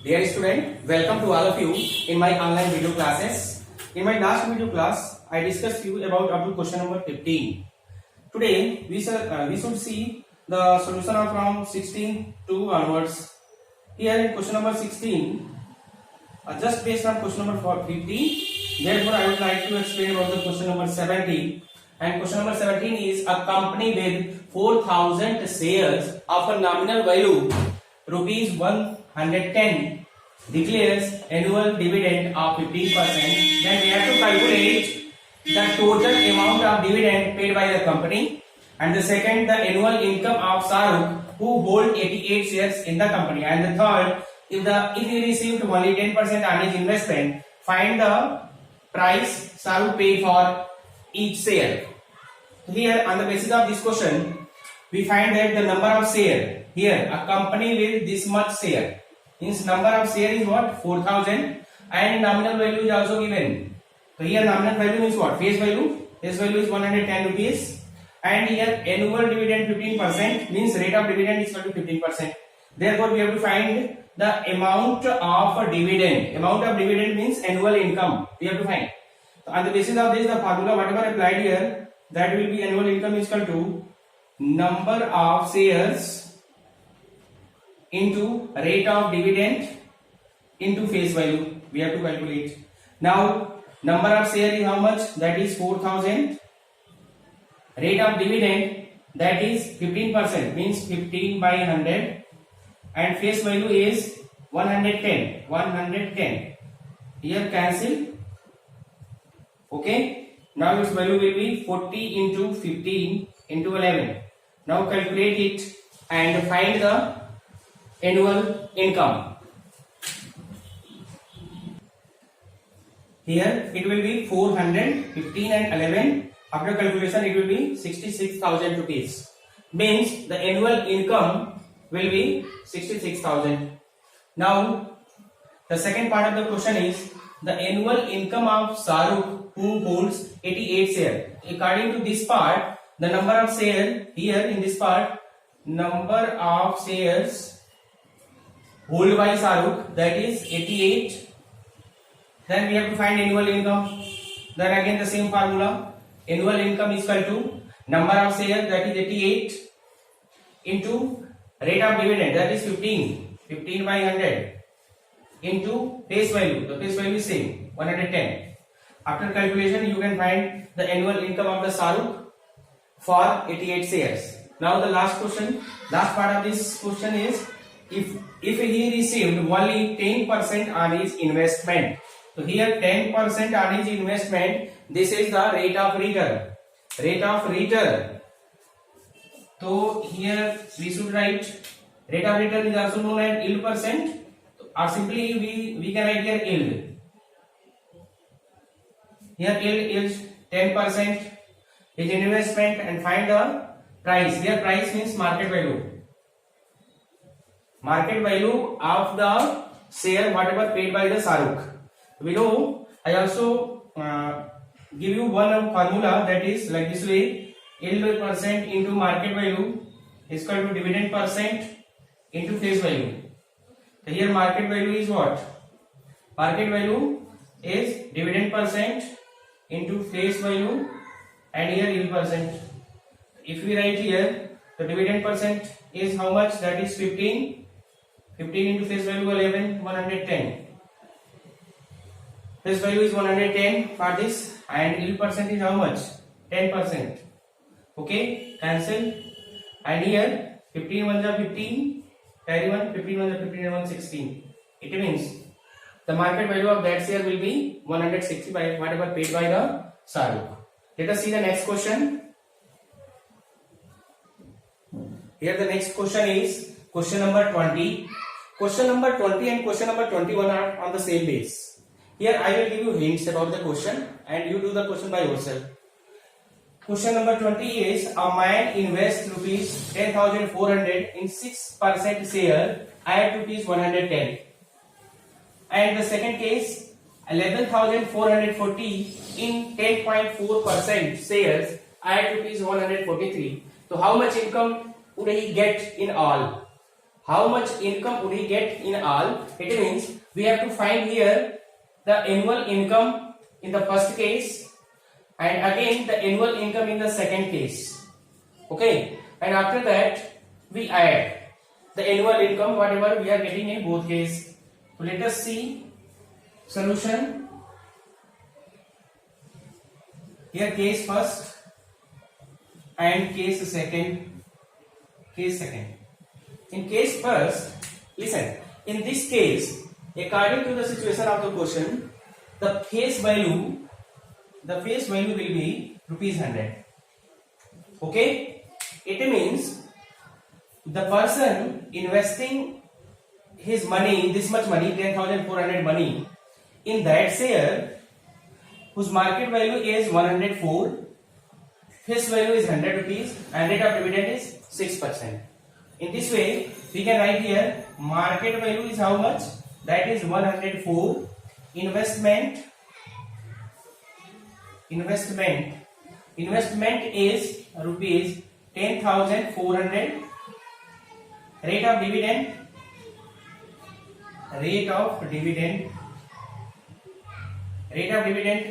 Dear student, welcome to all of you in my online video classes. In my last video class, I discussed you about up to question number 15. Today, we should see the solution of from 16 to onwards. Here in question number 16, just based on question number 15, therefore I would like to explain about the question number 17. And question number 17 is a company with 4,000 shares of a nominal value rupees 110 declares annual dividend of 15%. Then we have to calculate the total amount of dividend paid by the company, and the second, the annual income of Shahrukh, who hold 88 shares in the company, and the third, if he received only 10% on his investment, find the price Shahrukh paid for each share. Here, on the basis of this question, we find that the number of share here, a company with this much share, means number of share is what? 4,000, and nominal value is also given. So here nominal value means what? Face value. Face value is 110 rupees, and here annual dividend 15% means rate of dividend is equal to 15%. Therefore, we have to find the amount of dividend. Amount of dividend means annual income. We have to find. So on the basis of this, the formula whatever applied here, that will be annual income is equal to number of shares into rate of dividend into face value. We have to calculate. Now, number of share is how much? That is 4,000. Rate of dividend, that is 15%, means 15 by 100, and face value is 110. 110. Here cancel. Okay. Now its value will be 40 into 15 into 11. Now calculate it and find the annual income. Here it will be 400, 15 and 11. After calculation it will be 66,000 rupees. Means the annual income will be 66,000. Now the second part of the question is the annual income of Shahrukh, who holds 88 shares. According to this part, the number of shares here in this part, number of shares held by Shahrukh, that is 88. Then we have to find annual income. Then again the same formula. Annual income is equal to number of shares, that is 88, into rate of dividend, that is 15. 15 by 100 into face value. The face value is same, 110. After calculation, you can find the annual income of the Shahrukh for 88 shares. Now the last question, last part of this question is if he received only 10% on his investment. So here 10% on his investment, this is the rate of return. Rate of return. So here we should write rate of return is also known as yield percent, or simply we can write here yield. Here yield is 10% is investment, and find the price. Here price means market value. Market value of the share whatever paid by the Shahrukh. Below I also give you one formula that is like this way: yield percent into market value is equal to dividend percent into face value. So here market value is what? Market value is dividend percent into face value, and here yield percent. If we write here, the dividend percent is how much? That is 15. 15 into face value 11, 110. Face value is 110 for this, and yield percent is how much? 10%. Okay, cancel. And here 15 1 is 15, carry 1, 15 1 is 15 and 1 16. It means the market value of that share will be 165, whatever paid by the Shahrukh. Let us see the next question. Here the next question is question number 20. Question number 20 and question number 21 are on the same base. Here I will give you hints about the question and you do the question by yourself. Question number 20 is a man invests rupees 10,400 in 6% share at rupees 110. And the second case, 11,440 in 10.4% shares at rupees 143. So how much income would he get in all? how much income would he get in all, it means we have to find here the annual income in the first case and again the annual income in the second case. Okay, and after that we add the annual income whatever we are getting in both cases. So let us see solution. Here case first and case second. In case first, listen, in this case, according to the situation of the question, the face value will be ₹100. Okay, it means the person investing his money, this much money, 10,400 money, in that share whose market value is 104, face value is ₹100 and rate of dividend is 6%. In this way, we can write here market value is how much? That is 104. Investment is rupees 10,400. Rate of dividend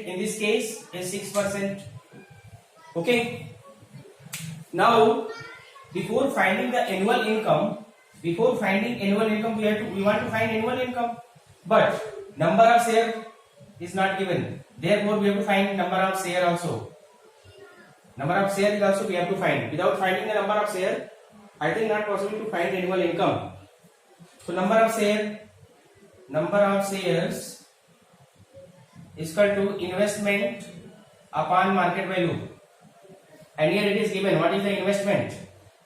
in this case is 6%. Okay. Now, before finding the annual income, we want to find annual income, but number of share is not given. Therefore, we have to find number of share also. Number of share is also we have to find. Without finding the number of share, I think not possible to find annual income. So number of shares is equal to investment upon market value. And here it is given. What is the investment?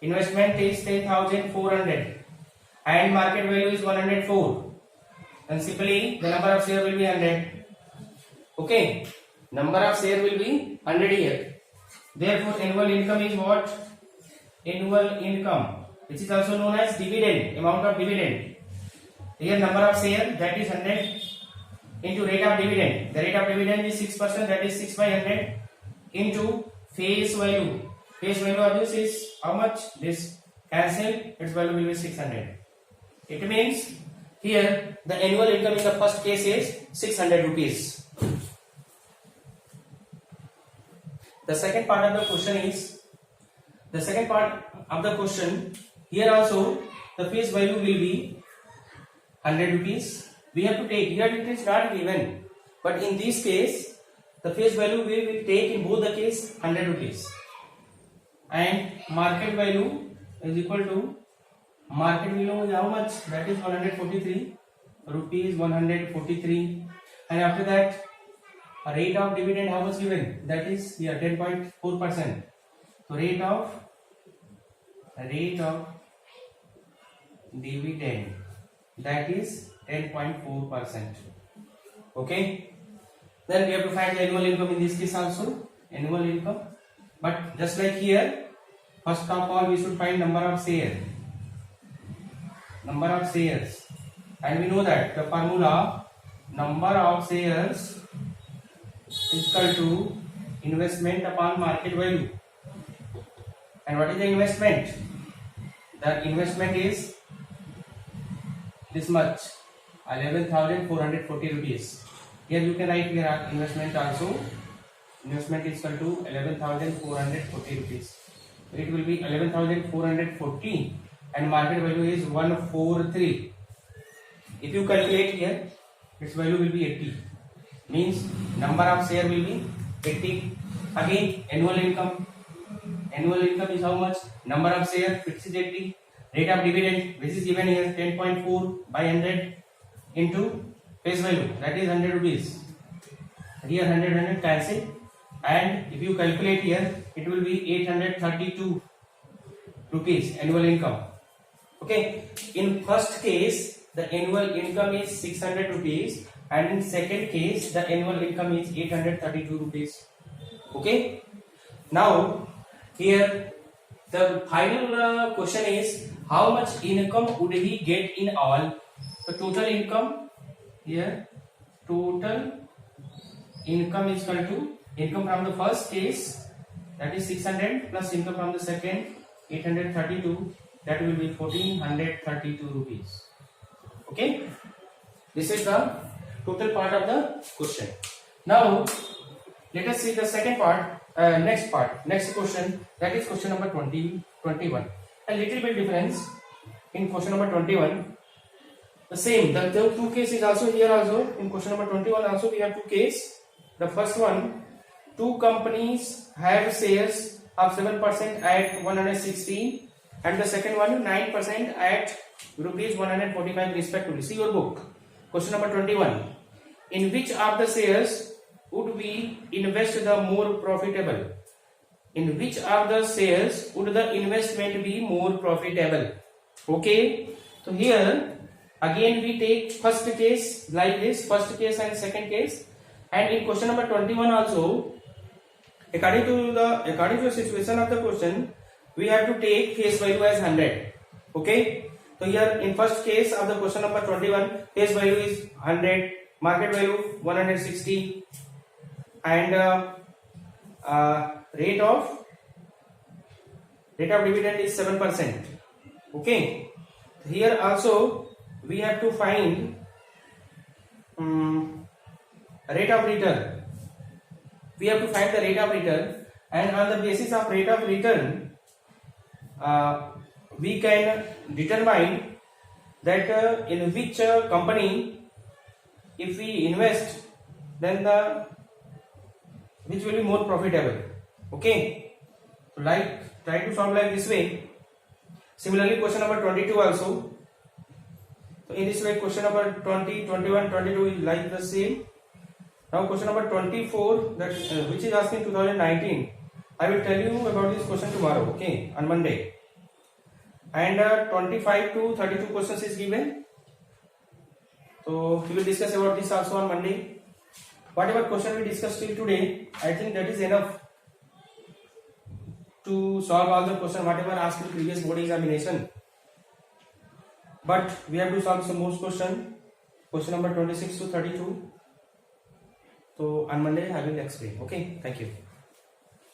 Investment is 10,400 and market value is 104. And simply the number of share will be 100. Okay, number of share will be 100 here. Therefore, annual income is what? Annual income, which is also known as dividend, amount of dividend. Here number of share, that is 100 into rate of dividend. The rate of dividend is 6%, that is 6 by 100 into face value. Face value of this is how much? This cancel, its value will be 600. It means here the annual income in the first case is 600 rupees. The second part of the question here also the face value will be 100 rupees. We have to take, here it is not given, but in this case the face value we will take in both the case 100 rupees. And market value is equal to, market value is how much? That is 143 rupees, 143. And after that, a rate of dividend how much given? That is here 10.4%. So rate of dividend, that is 10.4%. Okay. Then we have to find the annual income in this case also, annual income. But just like here, first of all we should find number of shares. And we know that the formula number of shares is equal to investment upon market value. And what is the investment? The investment is this much, 11,440 rupees. Here you can write here investment also. Investment is equal to 11,440 rupees. It will be 11,440 and market value is 143. If you calculate here, its value will be 80. Means number of share will be 80. Again, annual income is how much? Number of share, which is 80. Rate of dividend, which is given here 10.4 by 100 into face value, that is 100 rupees. Here 100 cancel, and if you calculate here, it will be 832 rupees annual income. Okay, in first case the annual income is 600 rupees and in second case the annual income is 832 rupees. Okay, now here the final question is how much income would he get in all. The total income here, total income is equal to income from the first case, that is 600, plus income from the second 832, that will be 1432 rupees. Okay, this is the total part of the question. Now let us see the second part, next question, that is question number 21. A little bit difference in question number 21. The same, the two cases also here also in question number 21 also we have two cases. The first one, two companies have shares of 7% at 116, and the second one 9% at rupees 145 respectively. See your book. Question number 21. In which of the shares would we invest the more profitable? In which of the shares would the investment be more profitable? Okay. So here again we take first case like this, first case and second case, and in question number 21 also, according to the situation of the question, we have to take face value as 100. Okay. So here in first case of the question number 21, face value is 100, market value 160, and rate of dividend is 7%. Okay. Here also we have to find rate of return. We have to find the rate of return, and on the basis of rate of return we can determine that in which company if we invest, then which will be more profitable. Okay, so like try to solve like this way. Similarly question number 22 also. So in this way question number 20, 21, 22 is like the same. Now question number 24, that which is asking 2019. I will tell you about this question tomorrow, okay, on Monday. And 25 to 32 questions is given. So we will discuss about this also on Monday. Whatever question we discussed till today, I think that is enough to solve all the question whatever asked in previous board examination. But we have to solve some more question number 26 to 32. So on Monday I will explain. Okay, thank you.